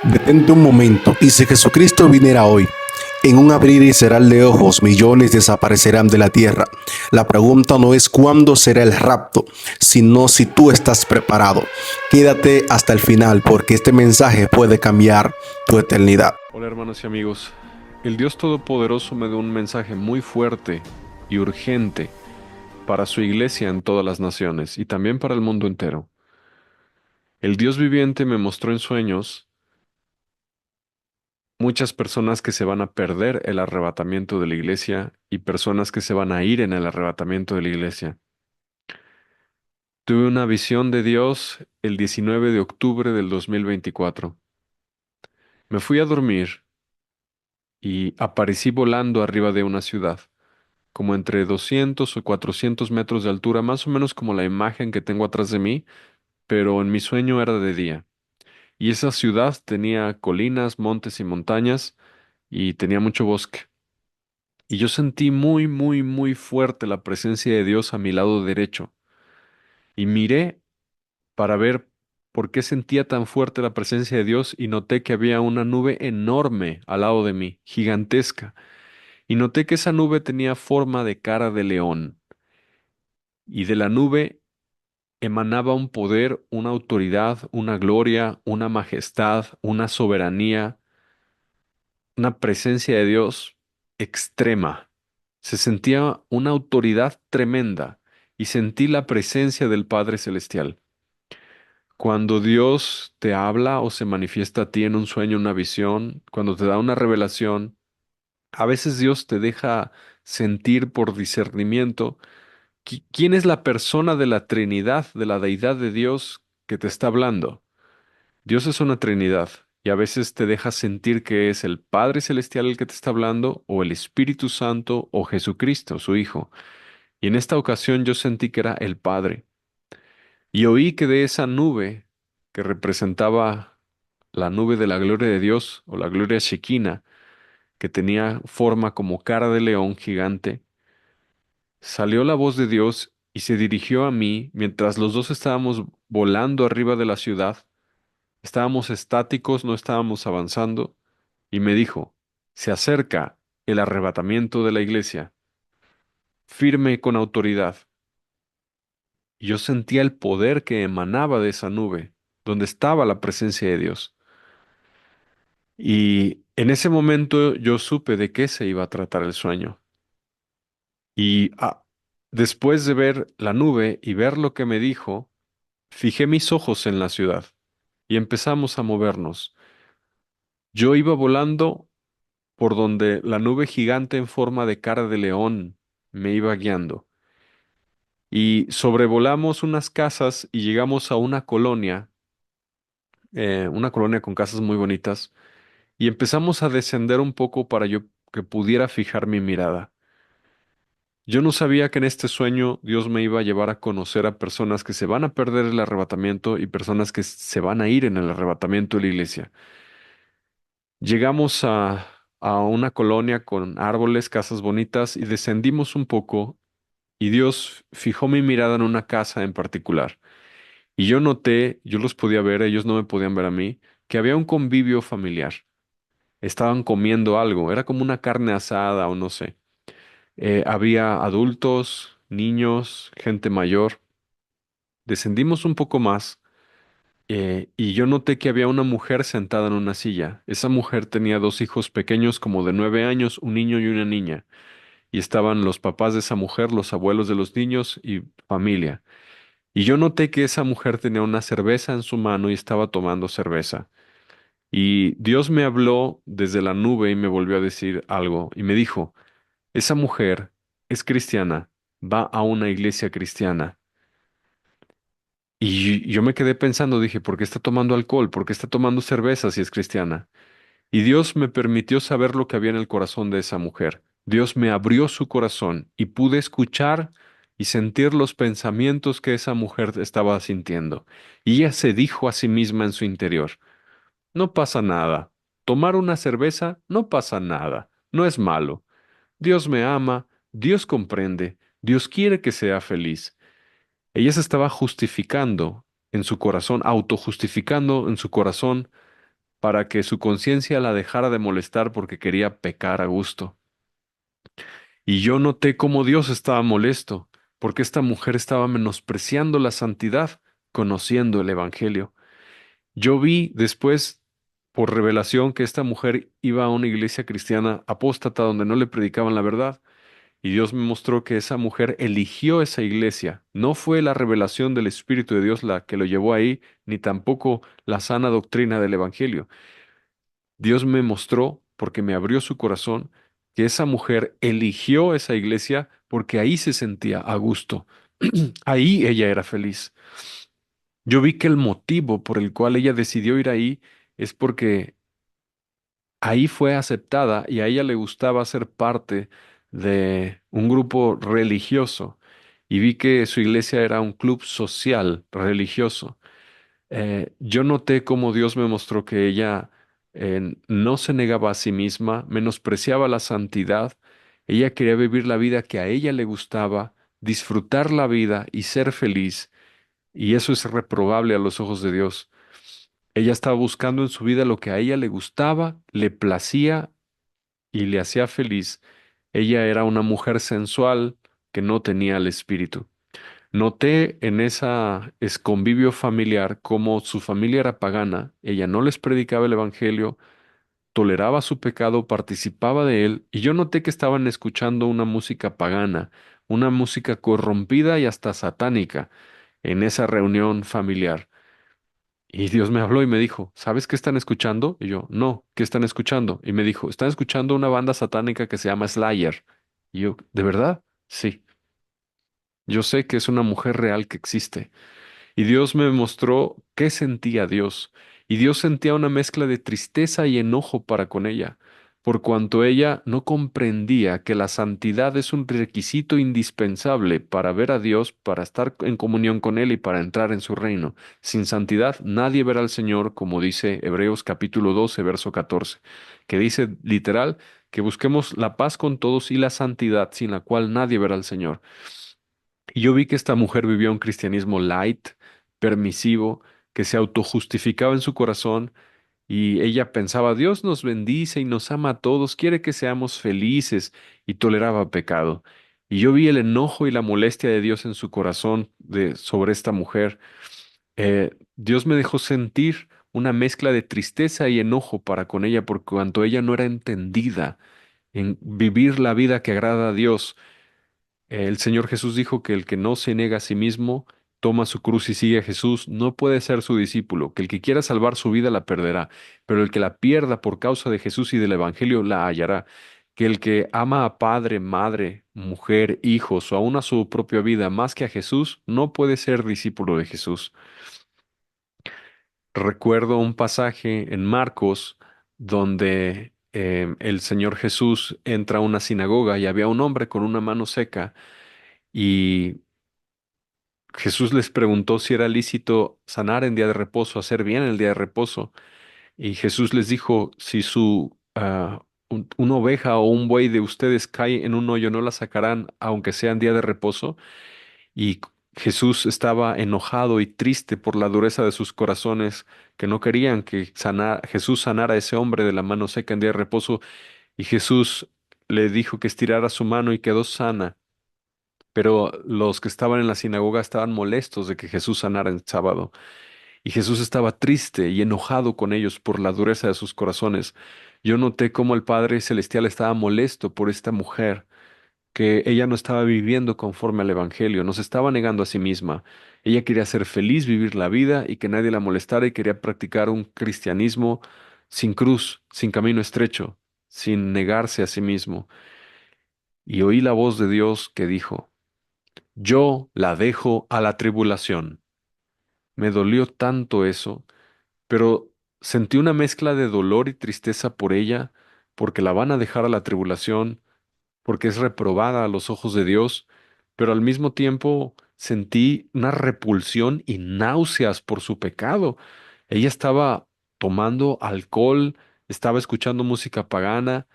Detente un momento, y si Jesucristo viniera hoy, en un abrir y cerrar de ojos, millones desaparecerán de la tierra. La pregunta no es cuándo será el rapto, sino si tú estás preparado. Quédate hasta el final, porque este mensaje puede cambiar tu eternidad. Hola hermanos y amigos, el Dios Todopoderoso me dio un mensaje muy fuerte y urgente para su iglesia en todas las naciones y también para el mundo entero. El Dios viviente me mostró en sueños muchas personas que se van a perder el arrebatamiento de la iglesia y personas que se van a ir en el arrebatamiento de la iglesia. Tuve una visión de Dios el 19 de octubre del 2024. Me fui a dormir y aparecí volando arriba de una ciudad, como entre 200 o 400 metros de altura, más o menos como la imagen que tengo atrás de mí, pero en mi sueño era de día. Y esa ciudad tenía colinas, montes y montañas y tenía mucho bosque. Y yo sentí muy, muy, muy fuerte la presencia de Dios a mi lado derecho. Y miré para ver por qué sentía tan fuerte la presencia de Dios y noté que había una nube enorme al lado de mí, gigantesca. Y noté que esa nube tenía forma de cara de león. Y de la nube emanaba un poder, una autoridad, una gloria, una majestad, una soberanía, una presencia de Dios extrema. Se sentía una autoridad tremenda y sentí la presencia del Padre Celestial. Cuando Dios te habla o se manifiesta a ti en un sueño, una visión, cuando te da una revelación, a veces Dios te deja sentir por discernimiento quién es la persona de la Trinidad, de la deidad de Dios que te está hablando. Dios es una Trinidad y a veces te deja sentir que es el Padre Celestial el que te está hablando o el Espíritu Santo o Jesucristo, su Hijo. Y en esta ocasión yo sentí que era el Padre. Y oí que de esa nube que representaba la nube de la gloria de Dios o la gloria Shekinah, que tenía forma como cara de león gigante, salió la voz de Dios y se dirigió a mí mientras los dos estábamos volando arriba de la ciudad. Estábamos estáticos, no estábamos avanzando, y me dijo, se acerca el arrebatamiento de la iglesia, firme con autoridad. Y yo sentía el poder que emanaba de esa nube, donde estaba la presencia de Dios. Y en ese momento yo supe de qué se iba a tratar el sueño. Y después de ver la nube y ver lo que me dijo, fijé mis ojos en la ciudad y empezamos a movernos. Yo iba volando por donde la nube gigante en forma de cara de león me iba guiando. Y sobrevolamos unas casas y llegamos a una colonia con casas muy bonitas, y empezamos a descender un poco para yo que pudiera fijar mi mirada. Yo no sabía que en este sueño Dios me iba a llevar a conocer a personas que se van a perder el arrebatamiento y personas que se van a ir en el arrebatamiento de la iglesia. Llegamos a una colonia con árboles, casas bonitas y descendimos un poco y Dios fijó mi mirada en una casa en particular. Y yo noté, yo los podía ver, ellos no me podían ver a mí, que había un convivio familiar. Estaban comiendo algo, era como una carne asada o no sé. Había adultos, niños, gente mayor. Descendimos un poco más y yo noté que había una mujer sentada en una silla. Esa mujer tenía dos hijos pequeños como de 9 años, un niño y una niña. Y estaban los papás de esa mujer, los abuelos de los niños y familia. Y yo noté que esa mujer tenía una cerveza en su mano y estaba tomando cerveza. Y Dios me habló desde la nube y me volvió a decir algo. Y me dijo, esa mujer es cristiana, va a una iglesia cristiana. Y yo me quedé pensando, dije, ¿por qué está tomando alcohol? ¿Por qué está tomando cerveza si es cristiana? Y Dios me permitió saber lo que había en el corazón de esa mujer. Dios me abrió su corazón y pude escuchar y sentir los pensamientos que esa mujer estaba sintiendo. Y ella se dijo a sí misma en su interior, no pasa nada. Tomar una cerveza no pasa nada. No es malo. Dios me ama, Dios comprende, Dios quiere que sea feliz. Ella se estaba justificando en su corazón, autojustificando en su corazón para que su conciencia la dejara de molestar porque quería pecar a gusto. Y yo noté cómo Dios estaba molesto, porque esta mujer estaba menospreciando la santidad, conociendo el Evangelio. Yo vi después, por revelación, que esta mujer iba a una iglesia cristiana apóstata donde no le predicaban la verdad. Y Dios me mostró que esa mujer eligió esa iglesia. No fue la revelación del Espíritu de Dios la que lo llevó ahí, ni tampoco la sana doctrina del Evangelio. Dios me mostró, porque me abrió su corazón, que esa mujer eligió esa iglesia porque ahí se sentía a gusto. Ahí ella era feliz. Yo vi que el motivo por el cual ella decidió ir ahí es porque ahí fue aceptada y a ella le gustaba ser parte de un grupo religioso. Y vi que su iglesia era un club social religioso. Yo noté cómo Dios me mostró que ella no se negaba a sí misma, menospreciaba la santidad, ella quería vivir la vida que a ella le gustaba, disfrutar la vida y ser feliz, y eso es reprobable a los ojos de Dios. Ella estaba buscando en su vida lo que a ella le gustaba, le placía y le hacía feliz. Ella era una mujer sensual que no tenía el espíritu. Noté en esa convivio familiar cómo su familia era pagana, ella no les predicaba el evangelio, toleraba su pecado, participaba de él, y yo noté que estaban escuchando una música pagana, una música corrompida y hasta satánica en esa reunión familiar. Y Dios me habló y me dijo, ¿sabes qué están escuchando? Y yo, no, ¿qué están escuchando? Y me dijo, están escuchando una banda satánica que se llama Slayer. Y yo, ¿de verdad? Sí, yo sé que es una mujer real que existe. Y Dios me mostró qué sentía Dios. Y Dios sentía una mezcla de tristeza y enojo para con ella, por cuanto ella no comprendía que la santidad es un requisito indispensable para ver a Dios, para estar en comunión con Él y para entrar en su reino. Sin santidad nadie verá al Señor, como dice Hebreos capítulo 12, verso 14, que dice literal que busquemos la paz con todos y la santidad, sin la cual nadie verá al Señor. Y yo vi que esta mujer vivía un cristianismo light, permisivo, que se autojustificaba en su corazón y ella pensaba, Dios nos bendice y nos ama a todos, quiere que seamos felices y toleraba pecado. Y yo vi el enojo y la molestia de Dios en su corazón sobre esta mujer. Dios me dejó sentir una mezcla de tristeza y enojo para con ella por cuanto ella no era entendida en vivir la vida que agrada a Dios. El Señor Jesús dijo que el que no se niega a sí mismo, toma su cruz y sigue a Jesús, no puede ser su discípulo, que el que quiera salvar su vida la perderá, pero el que la pierda por causa de Jesús y del Evangelio la hallará, que el que ama a padre, madre, mujer, hijos o aun a su propia vida más que a Jesús, no puede ser discípulo de Jesús. Recuerdo un pasaje en Marcos donde el Señor Jesús entra a una sinagoga y había un hombre con una mano seca. Y Jesús les preguntó si era lícito sanar en día de reposo, hacer bien en el día de reposo. Y Jesús les dijo, si una oveja o un buey de ustedes cae en un hoyo, no la sacarán, aunque sea en día de reposo. Y Jesús estaba enojado y triste por la dureza de sus corazones, que no querían que Jesús sanara a ese hombre de la mano seca en día de reposo. Y Jesús le dijo que estirara su mano y quedó sana. Pero los que estaban en la sinagoga estaban molestos de que Jesús sanara en sábado. Y Jesús estaba triste y enojado con ellos por la dureza de sus corazones. Yo noté cómo el Padre Celestial estaba molesto por esta mujer, que ella no estaba viviendo conforme al Evangelio, no se estaba negando a sí misma. Ella quería ser feliz, vivir la vida y que nadie la molestara y quería practicar un cristianismo sin cruz, sin camino estrecho, sin negarse a sí mismo. Y oí la voz de Dios que dijo, yo la dejo a la tribulación. Me dolió tanto eso, pero sentí una mezcla de dolor y tristeza por ella, porque la van a dejar a la tribulación, porque es reprobada a los ojos de Dios, pero al mismo tiempo sentí una repulsión y náuseas por su pecado. Ella estaba tomando alcohol, estaba escuchando música pagana,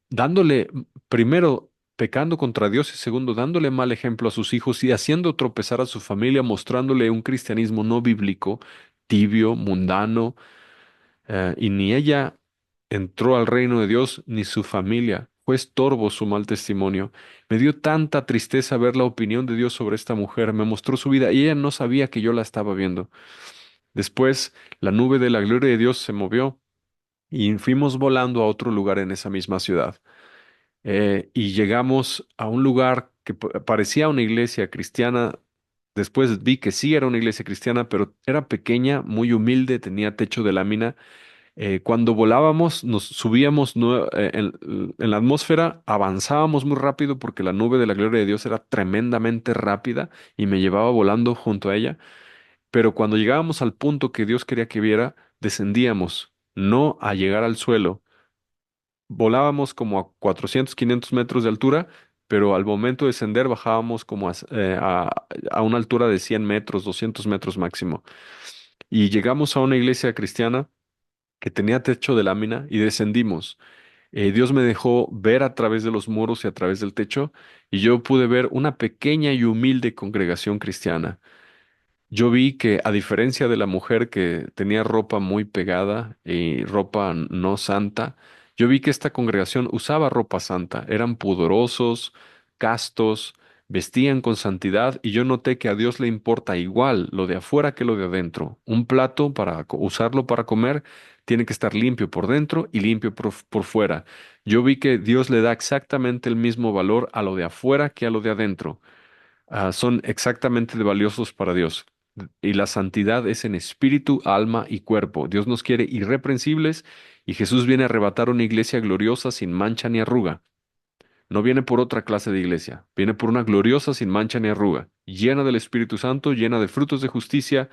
dándole, primero, pecando contra Dios y segundo, dándole mal ejemplo a sus hijos y haciendo tropezar a su familia, mostrándole un cristianismo no bíblico, tibio, mundano, y ni ella entró al reino de Dios, ni su familia. Fue estorbo su mal testimonio. Me dio tanta tristeza ver la opinión de Dios sobre esta mujer. Me mostró su vida y ella no sabía que yo la estaba viendo. Después, la nube de la gloria de Dios se movió y fuimos volando a otro lugar en esa misma ciudad. Y llegamos a un lugar que parecía una iglesia cristiana. Después vi que sí era una iglesia cristiana, pero era pequeña, muy humilde, tenía techo de lámina. Cuando volábamos, nos subíamos en la atmósfera, avanzábamos muy rápido porque la nube de la gloria de Dios era tremendamente rápida y me llevaba volando junto a ella. Pero cuando llegábamos al punto que Dios quería que viera, descendíamos, no a llegar al suelo. Volábamos como a 400, 500 metros de altura, pero al momento de descender bajábamos como a una altura de 100 metros, 200 metros máximo. Y llegamos a una iglesia cristiana que tenía techo de lámina y descendimos. Dios me dejó ver a través de los muros y a través del techo, y yo pude ver una pequeña y humilde congregación cristiana. Yo vi que a diferencia de la mujer que tenía ropa muy pegada y ropa no santa, yo vi que esta congregación usaba ropa santa, eran pudorosos, castos, vestían con santidad y yo noté que a Dios le importa igual lo de afuera que lo de adentro. Un plato para usarlo para comer tiene que estar limpio por dentro y limpio por fuera. Yo vi que Dios le da exactamente el mismo valor a lo de afuera que a lo de adentro. Son exactamente de valiosos para Dios. Y la santidad es en espíritu, alma y cuerpo. Dios nos quiere irreprensibles y Jesús viene a arrebatar una iglesia gloriosa sin mancha ni arruga. No viene por otra clase de iglesia, viene por una gloriosa sin mancha ni arruga, llena del Espíritu Santo, llena de frutos de justicia,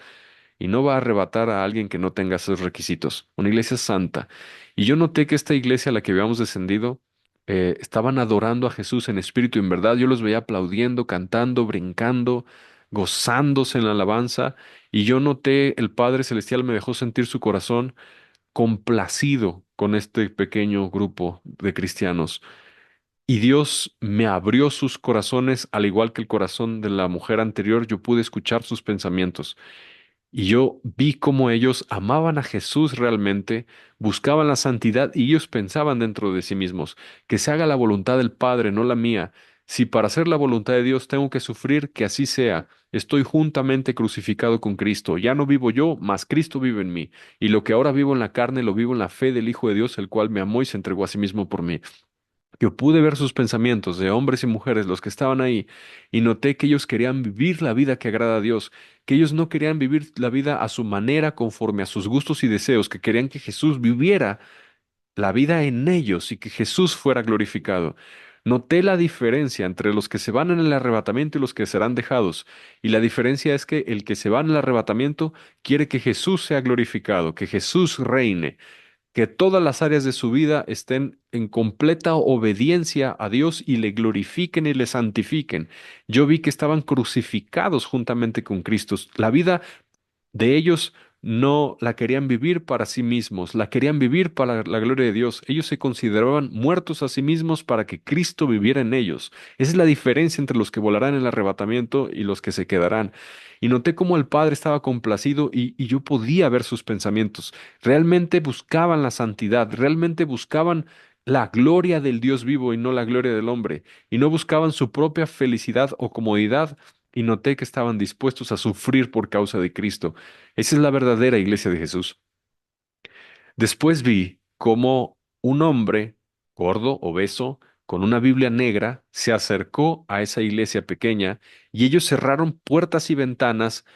y no va a arrebatar a alguien que no tenga esos requisitos. Una iglesia santa. Y yo noté que esta iglesia a la que habíamos descendido estaban adorando a Jesús en espíritu y en verdad. Yo los veía aplaudiendo, cantando, brincando, gozándose en la alabanza. Y yo noté, el Padre Celestial me dejó sentir su corazón complacido con este pequeño grupo de cristianos. Y Dios me abrió sus corazones, al igual que el corazón de la mujer anterior, yo pude escuchar sus pensamientos. Y yo vi cómo ellos amaban a Jesús realmente, buscaban la santidad y ellos pensaban dentro de sí mismos, que se haga la voluntad del Padre, no la mía. Si para hacer la voluntad de Dios tengo que sufrir, que así sea. Estoy juntamente crucificado con Cristo. Ya no vivo yo, mas Cristo vive en mí. Y lo que ahora vivo en la carne, lo vivo en la fe del Hijo de Dios, el cual me amó y se entregó a sí mismo por mí. Yo pude ver sus pensamientos de hombres y mujeres, los que estaban ahí, y noté que ellos querían vivir la vida que agrada a Dios, que ellos no querían vivir la vida a su manera, conforme a sus gustos y deseos, que querían que Jesús viviera la vida en ellos y que Jesús fuera glorificado. Noté la diferencia entre los que se van en el arrebatamiento y los que serán dejados, y la diferencia es que el que se va en el arrebatamiento quiere que Jesús sea glorificado, que Jesús reine, que todas las áreas de su vida estén en completa obediencia a Dios y le glorifiquen y le santifiquen. Yo vi que estaban crucificados juntamente con Cristo. La vida de ellos no la querían vivir para sí mismos, la querían vivir para la gloria de Dios. Ellos se consideraban muertos a sí mismos para que Cristo viviera en ellos. Esa es la diferencia entre los que volarán en el arrebatamiento y los que se quedarán. Y noté cómo el Padre estaba complacido y yo podía ver sus pensamientos. Realmente buscaban la santidad, realmente buscaban la gloria del Dios vivo y no la gloria del hombre. Y no buscaban su propia felicidad o comodidad, y noté que estaban dispuestos a sufrir por causa de Cristo. Esa es la verdadera iglesia de Jesús. Después vi cómo un hombre gordo, obeso, con una Biblia negra, se acercó a esa iglesia pequeña y ellos cerraron puertas y ventanas.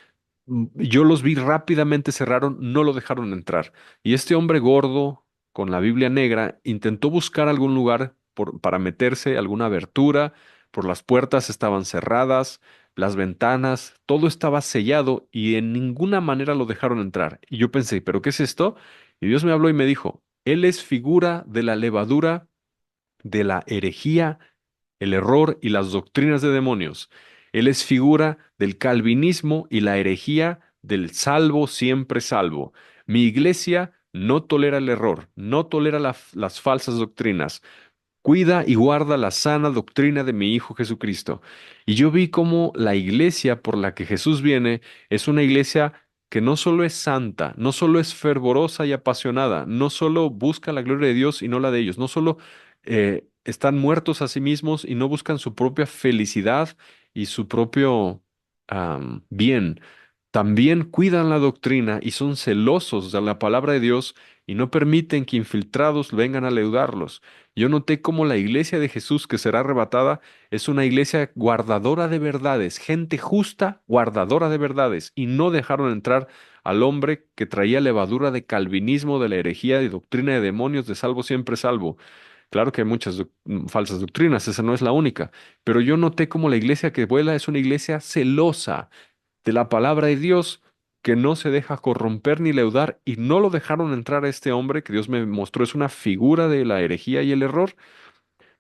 Yo los vi rápidamente, cerraron, no lo dejaron entrar. Y este hombre gordo, con la Biblia negra, intentó buscar algún lugar para meterse, alguna abertura, por las puertas estaban cerradas, las ventanas, todo estaba sellado y en ninguna manera lo dejaron entrar. Y yo pensé, ¿pero qué es esto? Y Dios me habló y me dijo, Él es figura de la levadura, de la herejía, el error y las doctrinas de demonios. Él es figura del calvinismo y la herejía del salvo siempre salvo. Mi iglesia no tolera el error, no tolera las falsas doctrinas. Cuida y guarda la sana doctrina de mi Hijo Jesucristo. Y yo vi cómo la iglesia por la que Jesús viene es una iglesia que no solo es santa, no solo es fervorosa y apasionada, no solo busca la gloria de Dios y no la de ellos, no solo están muertos a sí mismos y no buscan su propia felicidad y su propio bien, también cuidan la doctrina y son celosos de la palabra de Dios y no permiten que infiltrados vengan a leudarlos. Yo noté cómo la iglesia de Jesús que será arrebatada es una iglesia guardadora de verdades, gente justa, guardadora de verdades, y no dejaron entrar al hombre que traía levadura de calvinismo, de la herejía, de doctrina de demonios, de salvo siempre salvo. Claro que hay muchas falsas doctrinas, esa no es la única, pero yo noté cómo la iglesia que vuela es una iglesia celosa de la palabra de Dios, que no se deja corromper ni leudar, y no lo dejaron entrar a este hombre que Dios me mostró es una figura de la herejía y el error.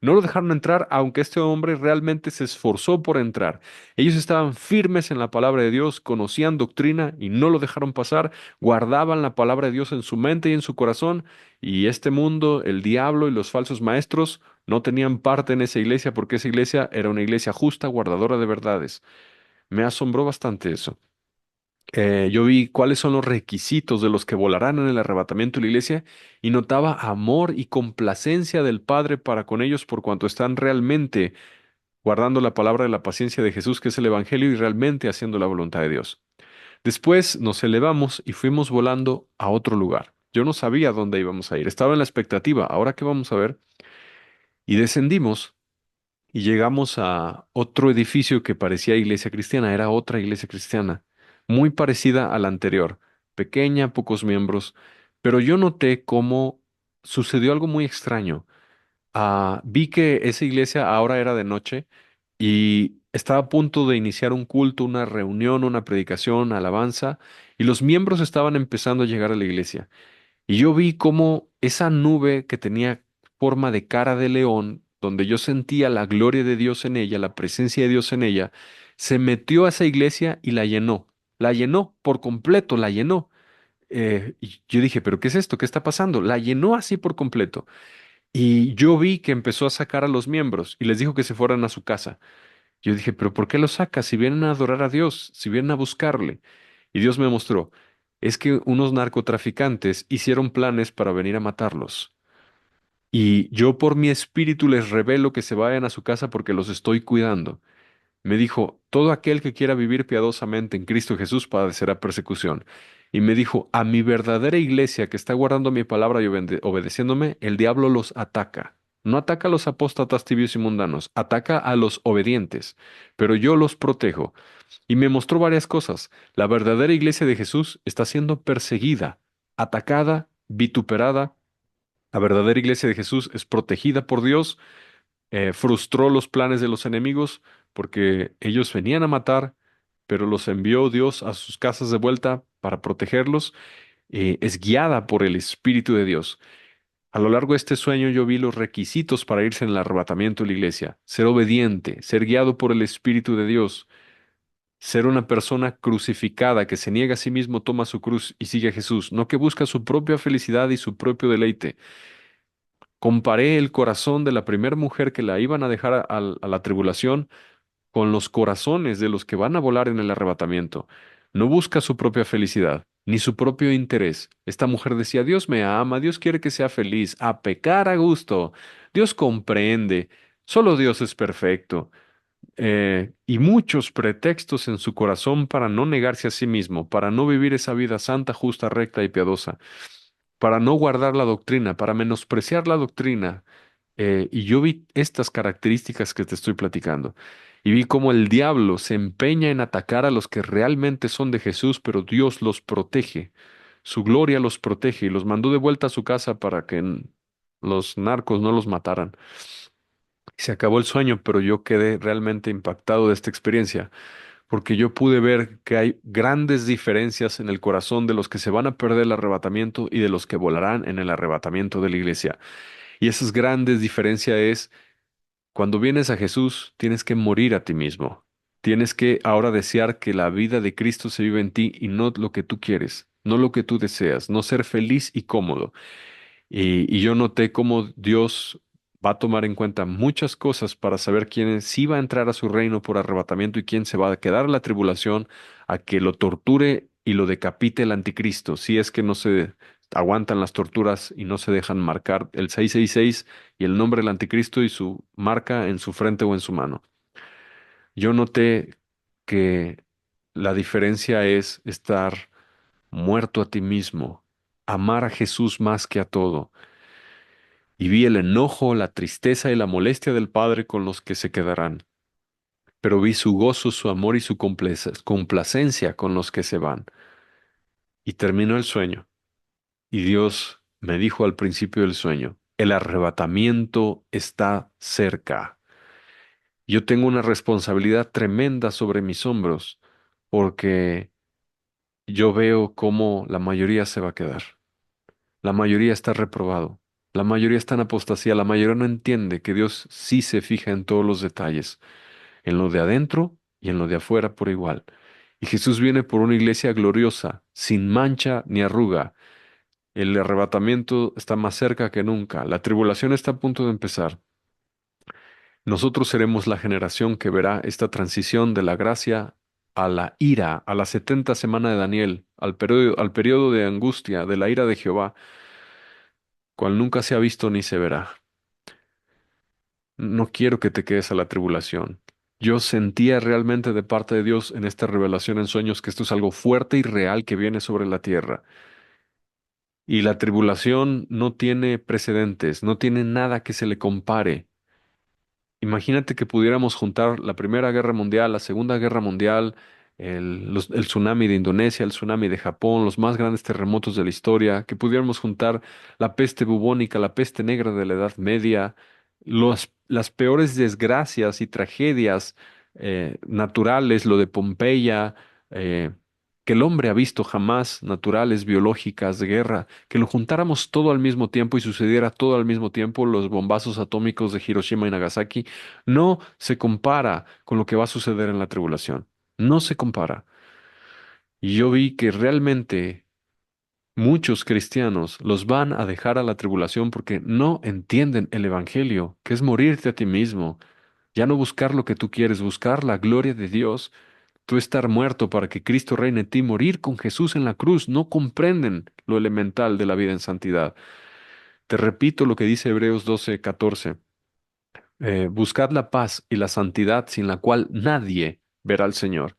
No lo dejaron entrar, aunque este hombre realmente se esforzó por entrar. Ellos estaban firmes en la palabra de Dios, conocían doctrina y no lo dejaron pasar, guardaban la palabra de Dios en su mente y en su corazón, y este mundo, el diablo y los falsos maestros no tenían parte en esa iglesia porque esa iglesia era una iglesia justa, guardadora de verdades. Me asombró bastante eso. Yo vi cuáles son los requisitos de los que volarán en el arrebatamiento de la iglesia y notaba amor y complacencia del Padre para con ellos por cuanto están realmente guardando la palabra de la paciencia de Jesús, que es el Evangelio, y realmente haciendo la voluntad de Dios. Después nos elevamos y fuimos volando a otro lugar. Yo no sabía dónde íbamos a ir, estaba en la expectativa, ahora qué vamos a ver, y descendimos. Y llegamos a otro edificio que parecía iglesia cristiana, era otra iglesia cristiana, muy parecida a la anterior, pequeña, pocos miembros, pero yo noté cómo sucedió algo muy extraño. Vi que esa iglesia ahora era de noche y estaba a punto de iniciar un culto, una reunión, una predicación, alabanza, y los miembros estaban empezando a llegar a la iglesia. Y yo vi cómo esa nube que tenía forma de cara de león, donde yo sentía la gloria de Dios en ella, la presencia de Dios en ella, se metió a esa iglesia y la llenó. La llenó por completo, la llenó. Y yo dije, ¿pero qué es esto? ¿Qué está pasando? La llenó así por completo. Y yo vi que empezó a sacar a los miembros y les dijo que se fueran a su casa. Yo dije, ¿pero por qué los saca? Si vienen a adorar a Dios, si vienen a buscarle. Y Dios me mostró, es que unos narcotraficantes hicieron planes para venir a matarlos. Y yo por mi espíritu les revelo que se vayan a su casa porque los estoy cuidando. Me dijo, todo aquel que quiera vivir piadosamente en Cristo Jesús padecerá persecución. Y me dijo, a mi verdadera iglesia que está guardando mi palabra y obedeciéndome, el diablo los ataca. No ataca a los apóstatas tibios y mundanos, ataca a los obedientes, pero yo los protejo. Y me mostró varias cosas. La verdadera iglesia de Jesús está siendo perseguida, atacada, vituperada. La verdadera iglesia de Jesús es protegida por Dios, frustró los planes de los enemigos porque ellos venían a matar, pero los envió Dios a sus casas de vuelta para protegerlos. Es guiada por el Espíritu de Dios. A lo largo de este sueño yo vi los requisitos para irse en el arrebatamiento de la iglesia. Ser obediente, ser guiado por el Espíritu de Dios, ser una persona crucificada que se niega a sí mismo, toma su cruz y sigue a Jesús, no que busca su propia felicidad y su propio deleite. Comparé el corazón de la primera mujer que la iban a dejar a la tribulación con los corazones de los que van a volar en el arrebatamiento. No busca su propia felicidad, ni su propio interés. Esta mujer decía, Dios me ama, Dios quiere que sea feliz, a pecar a gusto. Dios comprende, solo Dios es perfecto. Y muchos pretextos en su corazón para no negarse a sí mismo, para no vivir esa vida santa, justa, recta y piadosa, para no guardar la doctrina, para menospreciar la doctrina. Y yo vi estas características que te estoy platicando. Y vi cómo el diablo se empeña en atacar a los que realmente son de Jesús, pero Dios los protege. Su gloria los protege y los mandó de vuelta a su casa para que los narcos no los mataran. Se acabó el sueño, pero yo quedé realmente impactado de esta experiencia, porque yo pude ver que hay grandes diferencias en el corazón de los que se van a perder el arrebatamiento y de los que volarán en el arrebatamiento de la iglesia. Y esas grandes diferencias es, cuando vienes a Jesús, tienes que morir a ti mismo. Tienes que ahora desear que la vida de Cristo se vive en ti y no lo que tú quieres, no lo que tú deseas, no ser feliz y cómodo. Y yo noté cómo Dios va a tomar en cuenta muchas cosas para saber quién sí va a entrar a su reino por arrebatamiento y quién se va a quedar en la tribulación, a que lo torture y lo decapite el anticristo, si es que no se aguantan las torturas y no se dejan marcar el 666 y el nombre del anticristo y su marca en su frente o en su mano. Yo noté que la diferencia es estar muerto a ti mismo, amar a Jesús más que a todo. Y vi el enojo, la tristeza y la molestia del Padre con los que se quedarán, pero vi su gozo, su amor y su complacencia con los que se van. Y terminó el sueño. Y Dios me dijo al principio del sueño, el arrebatamiento está cerca. Yo tengo una responsabilidad tremenda sobre mis hombros, porque yo veo cómo la mayoría se va a quedar. La mayoría está reprobado. La mayoría está en apostasía. La mayoría no entiende que Dios sí se fija en todos los detalles, en lo de adentro y en lo de afuera por igual. Y Jesús viene por una iglesia gloriosa, sin mancha ni arruga. El arrebatamiento está más cerca que nunca. La tribulación está a punto de empezar. Nosotros seremos la generación que verá esta transición de la gracia a la ira, a la 70 semana de Daniel, al periodo de angustia, de la ira de Jehová, cual nunca se ha visto ni se verá. No quiero que te quedes a la tribulación. Yo sentía realmente de parte de Dios en esta revelación en sueños que esto es algo fuerte y real que viene sobre la tierra. Y la tribulación no tiene precedentes, no tiene nada que se le compare. Imagínate que pudiéramos juntar la Primera Guerra Mundial, la Segunda Guerra Mundial, el tsunami de Indonesia, el tsunami de Japón, los más grandes terremotos de la historia, que pudiéramos juntar la peste bubónica, la peste negra de la Edad Media, las peores desgracias y tragedias naturales, lo de Pompeya, eh, que el hombre ha visto jamás, naturales, biológicas, de guerra, que lo juntáramos todo al mismo tiempo y sucediera todo al mismo tiempo, los bombazos atómicos de Hiroshima y Nagasaki, no se compara con lo que va a suceder en la tribulación. No se compara. Y yo vi que realmente muchos cristianos los van a dejar a la tribulación porque no entienden el Evangelio, que es morirte a ti mismo, ya no buscar lo que tú quieres, buscar la gloria de Dios, tú estar muerto para que Cristo reine en ti, morir con Jesús en la cruz, no comprenden lo elemental de la vida en santidad. Te repito lo que dice Hebreos 12:14. Buscad la paz y la santidad sin la cual nadie verá al Señor.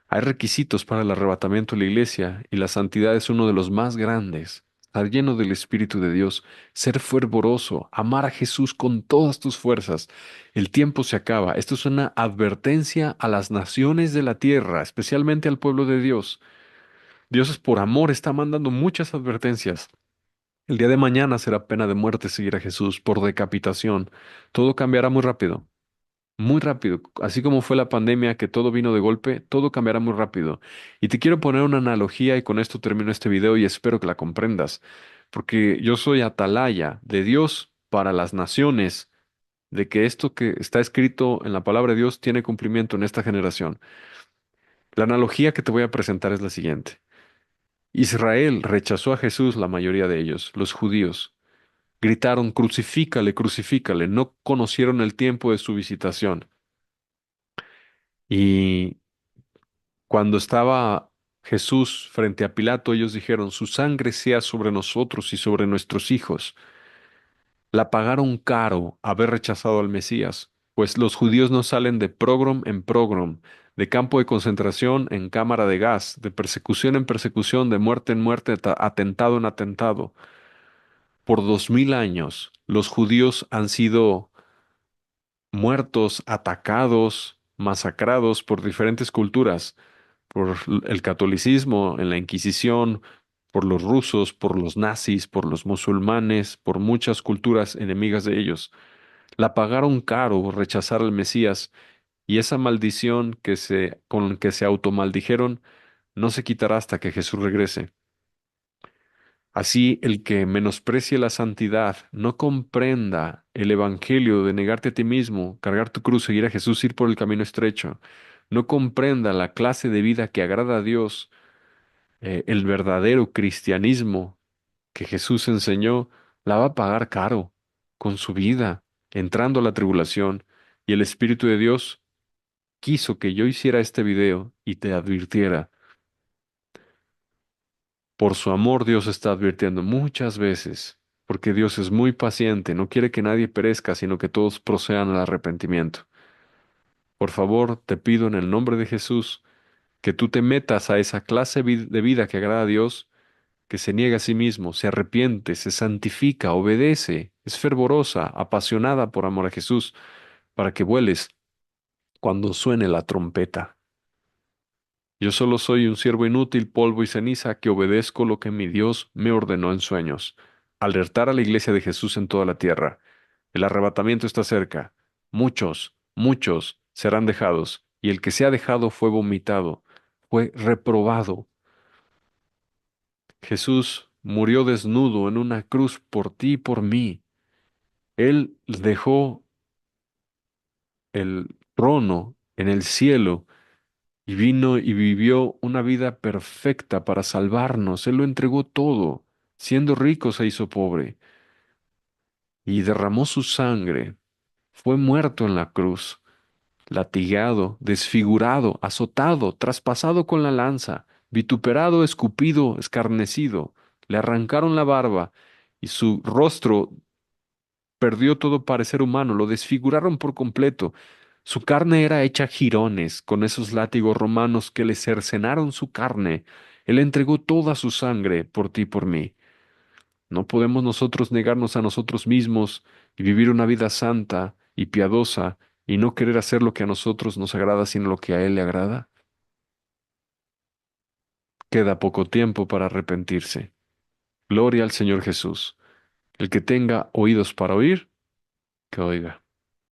Hay requisitos para el arrebatamiento de la iglesia y la santidad es uno de los más grandes. Estar lleno del Espíritu de Dios, ser fervoroso, amar a Jesús con todas tus fuerzas. El tiempo se acaba. Esto es una advertencia a las naciones de la tierra, especialmente al pueblo de Dios. Dios es por amor, está mandando muchas advertencias. El día de mañana será pena de muerte seguir a Jesús por decapitación. Todo cambiará muy rápido. Muy rápido, así como fue la pandemia que todo vino de golpe, todo cambiará muy rápido. Y te quiero poner una analogía y con esto termino este video y espero que la comprendas, porque yo soy atalaya de Dios para las naciones, de que esto que está escrito en la palabra de Dios tiene cumplimiento en esta generación. La analogía que te voy a presentar es la siguiente. Israel rechazó a Jesús, la mayoría de ellos, los judíos. Gritaron, crucifícale, crucifícale. No conocieron el tiempo de su visitación. Y cuando estaba Jesús frente a Pilato, ellos dijeron, su sangre sea sobre nosotros y sobre nuestros hijos. La pagaron caro haber rechazado al Mesías, pues los judíos no salen de progrom en progrom, de campo de concentración en cámara de gas, de persecución en persecución, de muerte en muerte, atentado en atentado. Por 2000 años, los judíos han sido muertos, atacados, masacrados por diferentes culturas, por el catolicismo, en la Inquisición, por los rusos, por los nazis, por los musulmanes, por muchas culturas enemigas de ellos. La pagaron caro rechazar al Mesías y esa maldición con que se automaldijeron no se quitará hasta que Jesús regrese. Así, el que menosprecie la santidad, no comprenda el evangelio de negarte a ti mismo, cargar tu cruz, seguir a Jesús, ir por el camino estrecho, no comprenda la clase de vida que agrada a Dios, el verdadero cristianismo que Jesús enseñó, la va a pagar caro con su vida, entrando a la tribulación. Y el Espíritu de Dios quiso que yo hiciera este video y te advirtiera. Por su amor, Dios está advirtiendo muchas veces, porque Dios es muy paciente, no quiere que nadie perezca, sino que todos procedan al arrepentimiento. Por favor, te pido en el nombre de Jesús que tú te metas a esa clase de vida que agrada a Dios, que se niega a sí mismo, se arrepiente, se santifica, obedece, es fervorosa, apasionada por amor a Jesús, para que vueles cuando suene la trompeta. Yo solo soy un siervo inútil, polvo y ceniza, que obedezco lo que mi Dios me ordenó en sueños. Alertar a la iglesia de Jesús en toda la tierra. El arrebatamiento está cerca. Muchos, muchos serán dejados, y el que se ha dejado fue vomitado, fue reprobado. Jesús murió desnudo en una cruz por ti y por mí. Él dejó el trono en el cielo y vino y vivió una vida perfecta para salvarnos. Él lo entregó todo. Siendo rico se hizo pobre y derramó su sangre. Fue muerto en la cruz, latigado, desfigurado, azotado, traspasado con la lanza, vituperado, escupido, escarnecido. Le arrancaron la barba y su rostro perdió todo parecer humano, lo desfiguraron por completo. Su carne era hecha jirones con esos látigos romanos que le cercenaron su carne. Él entregó toda su sangre por ti y por mí. No podemos nosotros negarnos a nosotros mismos y vivir una vida santa y piadosa y no querer hacer lo que a nosotros nos agrada, sino lo que a Él le agrada. Queda poco tiempo para arrepentirse. Gloria al Señor Jesús. El que tenga oídos para oír, que oiga.